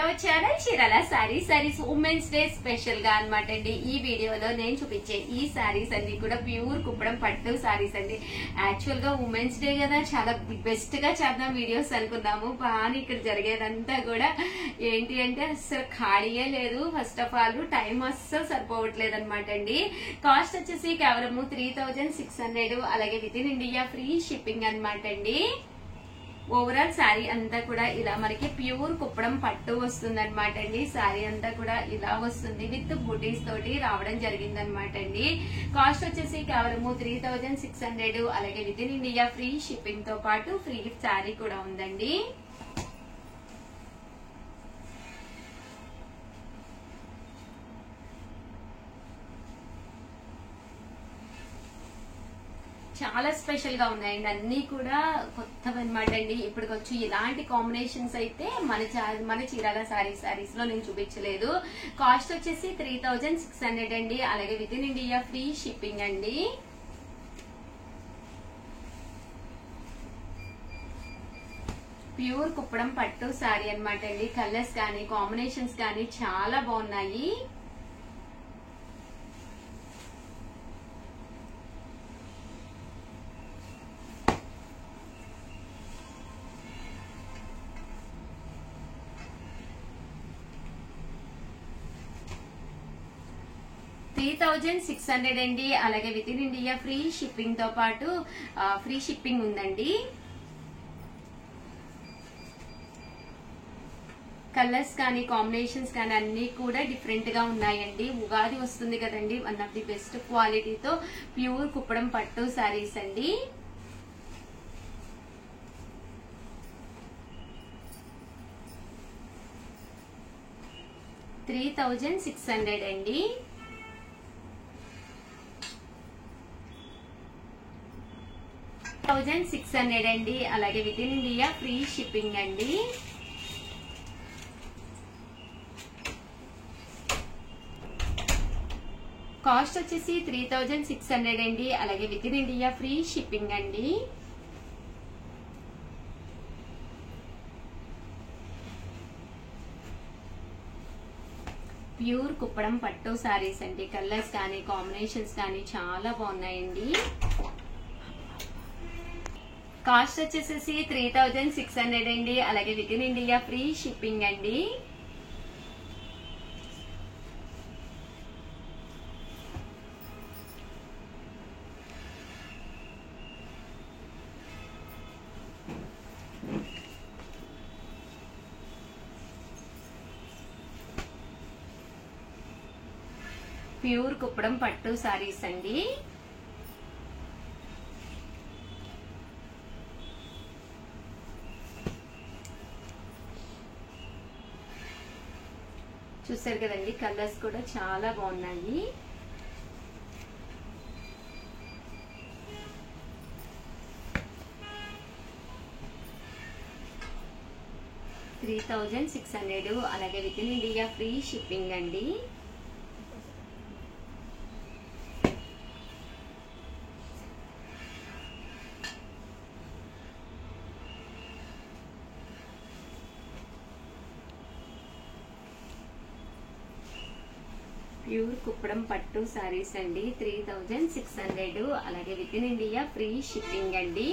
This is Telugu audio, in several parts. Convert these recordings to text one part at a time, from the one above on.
వచ్చారా Chirala saris women's day special గా అనమాట అండి. ఈ వీడియోలో నేను చూపించే ఈ సారీస్ అన్ని కూడా ప్యూర్ కుప్పడం పట్టు సారీస్ అండి. యాక్చువల్ గా ఉమెన్స్ డే కదా, చాలా బెస్ట్ గా చేద్దాం వీడియోస్ అనుకున్నాము. కానీ ఇక్కడ జరిగేదంతా కూడా ఏంటి అంటే అస్సలు ఖాళీయే లేదు. ఫస్ట్ ఆఫ్ ఆల్ టైం అస్సలు సరిపోవట్లేదు అనమాట అండి. కాస్ట్ వచ్చేసి కేవలము 3600, అలాగే with in India free shipping అనమాట అండి. ఓవరాల్ శారీ అంతా కూడా ఇలా మనకి ప్యూర్ కుప్పడం పట్టు వస్తుంది అనమాట అండి. శారీ అంతా కూడా ఇలా వస్తుంది, విత్ బూటీస్ తోటి రావడం జరిగింది అనమాట అండి. కాస్ట్ వచ్చేసి కేవలము 3600, అలాగే with in India free shipping తో పాటు ఫ్రీ శారీ కూడా ఉందండి. చాలా స్పెషల్ గా ఉన్నాయండి, అన్ని కూడా కొత్తవి అనమాట అండి. ఇప్పటికొచ్చి ఇలాంటి కాంబినేషన్స్ అయితే మన చీరాల సారీస్ లో నేను చూపించలేదు. కాస్ట్ వచ్చేసి 3600 అండి, అలాగే with in India free shipping అండి. ప్యూర్ కుప్పడం పట్టు శారీ అనమాట అండి. కలర్స్ కానీ కాంబినేషన్స్ కానీ చాలా బాగున్నాయి. $3600 అండి, అలాగే with in India free shipping తో పాటు ఫ్రీ షిప్పింగ్ ఉందండి. కలర్స్ కానీ కాంబినేషన్స్ కానీ అన్ని కూడా డిఫరెంట్ గా ఉన్నాయండి. ఉగాది వస్తుంది కదండి, వన్ ఆఫ్ ది బెస్ట్ క్వాలిటీతో ప్యూర్ కుప్పడం పట్టు శారీస్ అండి. $3600 అండి. $600 అండి, అలాగే with in India free shipping అండి. కాస్ట్ వచ్చేసి 3600 అండి, అలాగే with in India free shipping అండి. ప్యూర్ కుప్పడం పట్టు సారీస్ అండి. కలర్స్ కానీ కాంబినేషన్స్ కానీ చాలా బాగున్నాయండి. కాస్ట్ వచ్చేసేసి 3600 అండి, అలాగే with in India free shipping అండి. ప్యూర్ కుప్పడం పట్టు సారీస్ అండి. చూసారు కదండి, కలర్స్ కూడా చాలా బాగున్నాయి. $3600, అలాగే with in India free shipping అండి. ప్యూర్ కుప్పడం పట్టు సారీస్ అండి. 3600, అలాగే with in India free shipping అండి.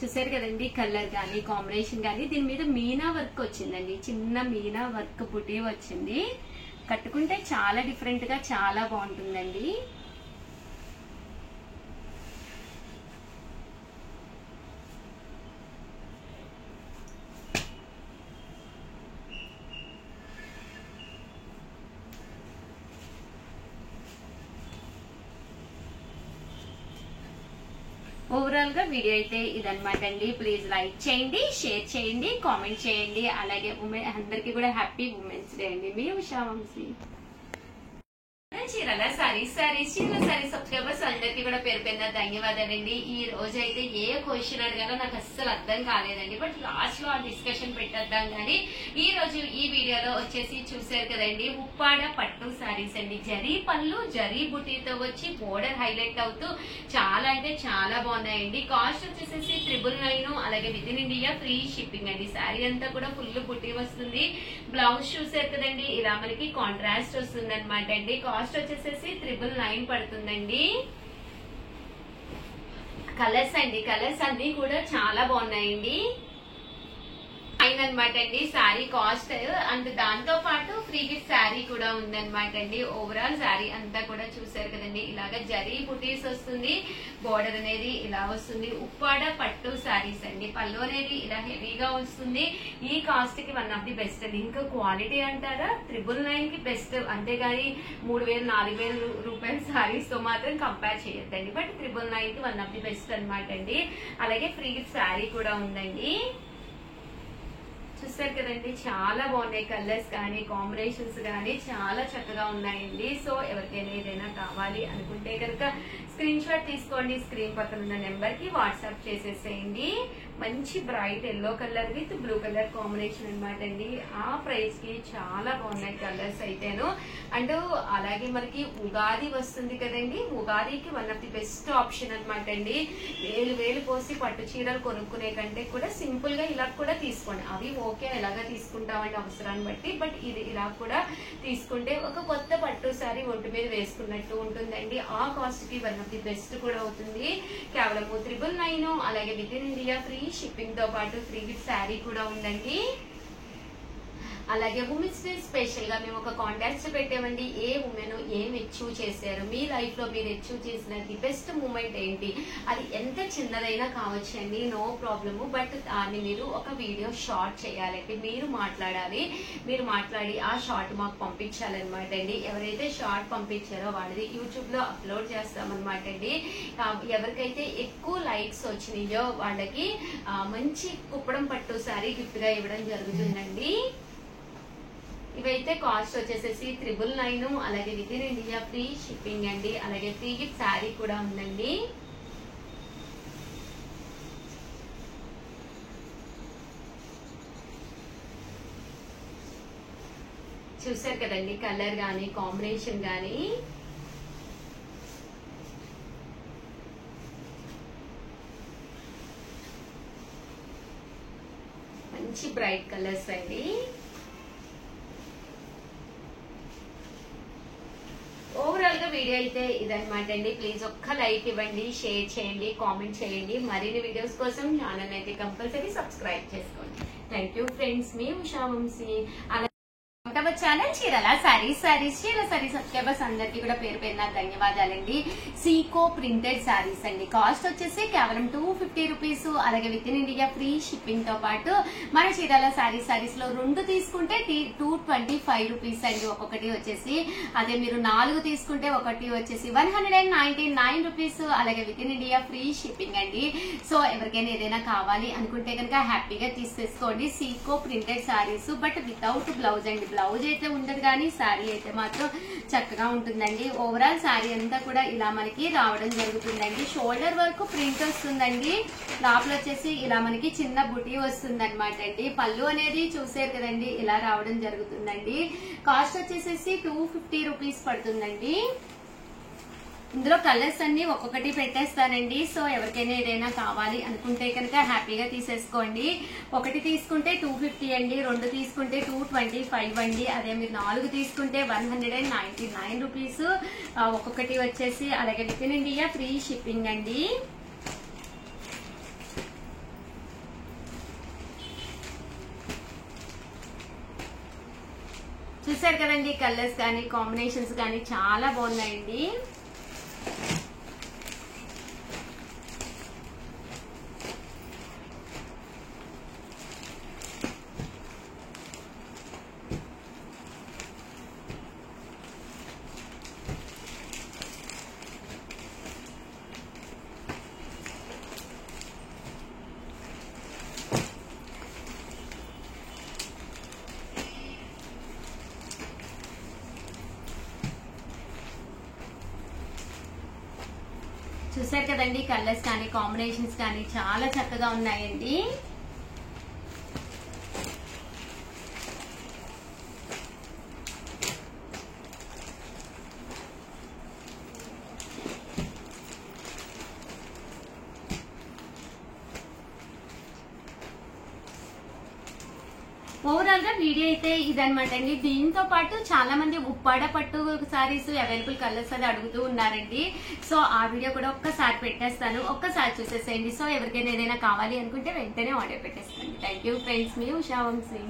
చూసారు కదండి, కలర్ కానీ కాంబినేషన్ కానీ. దీని మీద మీనా వర్క్ వచ్చిందండి, చిన్న మీనా వర్క్ బుటీ వచ్చింది. కట్టుకుంటే చాలా డిఫరెంట్ గా చాలా బాగుంటుందండి. ఓవరాల్ గా వీడియో అయితే ఇదన్నమాట అండి. ప్లీజ్ లైక్ చేయండి, షేర్ చేయండి, కామెంట్ చేయండి. అలాగే అందరికీ కూడా హ్యాపీ ఉమెన్స్ డే అండి. మీ ఉషా వంశీ. చీరల సారీస్ చీరల సారీస్ సబ్స్క్రైబర్స్ అందరికీ కూడా పేరు పేరున ధన్యవాదాలండి. ఈ రోజు అయితే ఏ క్వశ్చన్ అడగాలో నాకు అస్సలు అర్థం కాలేదండి, బట్ లాస్ట్ లో ఆ డిస్కషన్ పెట్టేద్దాం. కానీ ఈ రోజు ఈ వీడియోలో వచ్చేసి చూసారు కదండి, ఉప్పాడ పట్టు సారీస్ అండి. జరీ పళ్ళు జరీ బుటీతో వచ్చి బోర్డర్ హైలైట్ అవుతూ చాలా అంటే చాలా బాగున్నాయండి. కాస్ట్ వచ్చేసి 999, అలాగే with in India free shipping అండి. సారీ అంతా కూడా ఫుల్ బుటీ వస్తుంది. బ్లౌజ్ చూసారు కదండి, ఇలా మనకి కాంట్రాస్ట్ వస్తుంది అనమాట అండి. కాస్ట్ వచ్చేసి 999 పడుతుందండి. కలర్స్ అన్ని కూడా చాలా బాగున్నాయండి. అనమాట అండి శారీ కాస్ట్. అండ్ దాంతో పాటు ఫ్రీ గిఫ్ట్ శారీ కూడా ఉందన్నమాట అండి. ఓవరాల్ శారీ అంతా కూడా చూసారు కదండి, ఇలాగ జరీ బుటీస్ వస్తుంది, బోర్డర్ అనేది ఇలా వస్తుంది. ఉప్పాడ పట్టు శారీస్ అండి. పళ్ళు అనేది ఇలా హెవీగా వస్తుంది. ఈ కాస్ట్ కి వన్ ఆఫ్ ది బెస్ట్ అండి. ఇంకా క్వాలిటీ అంటారా 999 కి బెస్ట్, అంతేగాని 3000 4000 రూపాయల శారీస్ తో మాత్రం కంపేర్ చేయొద్దండి. బట్ 999 కి వన్ ఆఫ్ ది బెస్ట్ అనమాట అండి. అలాగే ఫ్రీ గిఫ్ట్ శారీ కూడా ఉందండి. చూస్తారు కదండి, చాలా బాగున్నాయి. కలర్స్ కానీ కాంబినేషన్స్ కానీ చాలా చక్కగా ఉన్నాయండి. సో ఎవరికైనా ఏదైనా కావాలి అనుకుంటే కనుక స్క్రీన్ షాట్ తీసుకోండి, స్క్రీన్ పక్కన ఉన్న నెంబర్ కి వాట్సాప్ చేసేసేయండి. మంచి bright yellow colour with blue colour combination అనమాట అండి. ఆ ప్రైస్ కి చాలా బాగున్నాయి కలర్స్ అయితేను. అండ్ అలాగే మనకి ఉగాది వస్తుంది కదండి, ఉగాదికి one of the best option అనమాట అండి. వేలు పోసి పట్టు చీరలు కొనుక్కునే కంటే కూడా సింపుల్ గా ఇలా కూడా తీసుకోండి. అవి ఓకే ఎలాగా తీసుకుంటామండి అవసరాన్ని బట్టి, బట్ ఇది ఇలా కూడా తీసుకుంటే ఒక కొత్త పట్టు సారీ ఒంటి మీద వేసుకున్నట్టు ఉంటుందండి. ఆ కాస్ట్ కి వన్ ఆఫ్ ది బెస్ట్ కూడా అవుతుంది. కేవలం 999, అలాగే with in India free shipping తో పాటు ఫ్రీ గిఫ్ట్ శారీ కూడా ఉందండి. అలాగే ఉమెన్స్ డే స్పెషల్ గా మేము ఒక కాంటాక్ట్స్ పెట్టామండి. ఏ ఉమెన్ ఏం అచీవ్ చేశారు, మీ లైఫ్ లో మీరు అచీవ్ చేసిన ది బెస్ట్ మూమెంట్ ఏంటి, అది ఎంత చిన్నదైనా కావచ్చండి, నో ప్రాబ్లము. బట్ దాన్ని మీరు ఒక వీడియో షార్ట్ చేయాలండి. మీరు మాట్లాడి ఆ షార్ట్ మాకు పంపించాలన్నమాట అండి. ఎవరైతే షార్ట్ పంపించారో వాళ్ళది యూట్యూబ్ లో అప్లోడ్ చేస్తామన్నమాట అండి. ఎవరికైతే ఎక్కువ లైక్స్ వచ్చినాయో వాళ్ళకి మంచి కుప్పడం పట్టు సారీ గిఫ్ట్ గా ఇవ్వడం జరుగుతుందండి. ఇవైతే కాస్ట్ వచ్చేసి 999, అలాగే with in India free shipping అండి. అలాగే ఫ్రీ గిఫ్ట్ శారీ కూడా ఉందండి. చూసారు కదండి, కలర్ గానీ కాంబినేషన్ గానీ మంచి బ్రైట్ కలర్స్ అండి. ఓవరాల్ గా వీడియో అయితే ఇదనమాట అండి. ప్లీజ్ ఒక్క లైక్ ఇవ్వండి, షేర్ చేయండి, కామెంట్ చేయండి. మరిన్ని వీడియోస్ కోసం ఛానల్ అయితే కంపల్సరీ సబ్స్క్రైబ్ చేసుకోండి. థ్యాంక్ యూ ఫ్రెండ్స్, మీ ఉషా వంశీ. ఛానల్ చీరల సారీస్ చీరల సారీస్ సబ్స్క్రైబర్స్ అందరికీ కూడా పేరు పేరున ధన్యవాదాలండి. సీకో ప్రింటెడ్ సారీస్ అండి. కాస్ట్ వచ్చేసి కేవలం 250 రూపీస్, అలాగే with in India free shipping తో పాటు మన చీరల సారీస్ లో 2 తీసుకుంటే 225 రూపీస్ అండి ఒక్కొక్కటి వచ్చేసి. అదే మీరు 4 తీసుకుంటే ఒకటి వచ్చేసి 199 రూపీస్, అలాగే with in India free shipping అండి. సో ఎవరికైనా ఏదైనా కావాలి అనుకుంటే కనుక హ్యాపీగా తీసేసుకోండి. సీకో printed sarees, but without blouse అండి. బ్లౌజ్ అయితే ఉండదు కానీ శారీ అయితే మాత్రం చక్కగా ఉంటుందండి. ఓవరాల్ శారీ అంతా కూడా ఇలా మనకి రావడం జరుగుతుందండి. షోల్డర్ వరకు ప్రింట్ వస్తుందండి. లోపల వచ్చేసి ఇలా మనకి చిన్న బుటీ వస్తుంది అనమాట అండి. పళ్ళు అనేది చూసారు కదండి, ఇలా రావడం జరుగుతుందండి. కాస్ట్ వచ్చేసి 250 రూపీస్ పడుతుందండి. ఇందులో కలర్స్ అన్ని ఒక్కొక్కటి పెట్టేస్తానండి. సో ఎవరికైనా ఏదైనా కావాలి అనుకుంటే కనుక హ్యాపీగా తీసేసుకోండి. ఒకటి తీసుకుంటే 250 అండి, 2 తీసుకుంటే 225 అండి. అదే మీరు 4 తీసుకుంటే 199 రూపీస్ ఒక్కొక్కటి వచ్చేసి. అలాగే with in India free shipping అండి. చూసారు కదండి, కలర్స్ కానీ కాంబినేషన్స్ కానీ చాలా బాగున్నాయండి. చూసారు కదండి, కలర్స్ కానీ కాంబినేషన్స్ కానీ చాలా చక్కగా ఉన్నాయండి. ఓవరాల్ గా వీడియో అయితే ఇదనమాట అండి. దీంతో పాటు చాలా మంది ఉప్పాడ పట్టు సారీస్ అవైలబుల్ కలర్స్ అది అడుగుతూ ఉన్నారండి. సో ఆ వీడియో కూడా ఒక్కసారి పెట్టేస్తాను, ఒక్కసారి చూసేసేయండి. సో ఎవరికైనా ఏదైనా కావాలి అనుకుంటే వెంటనే ఆర్డర్ పెట్టేస్తాను. థ్యాంక్ యూ ఫ్రెండ్స్, మీ ఉషా వంశీ.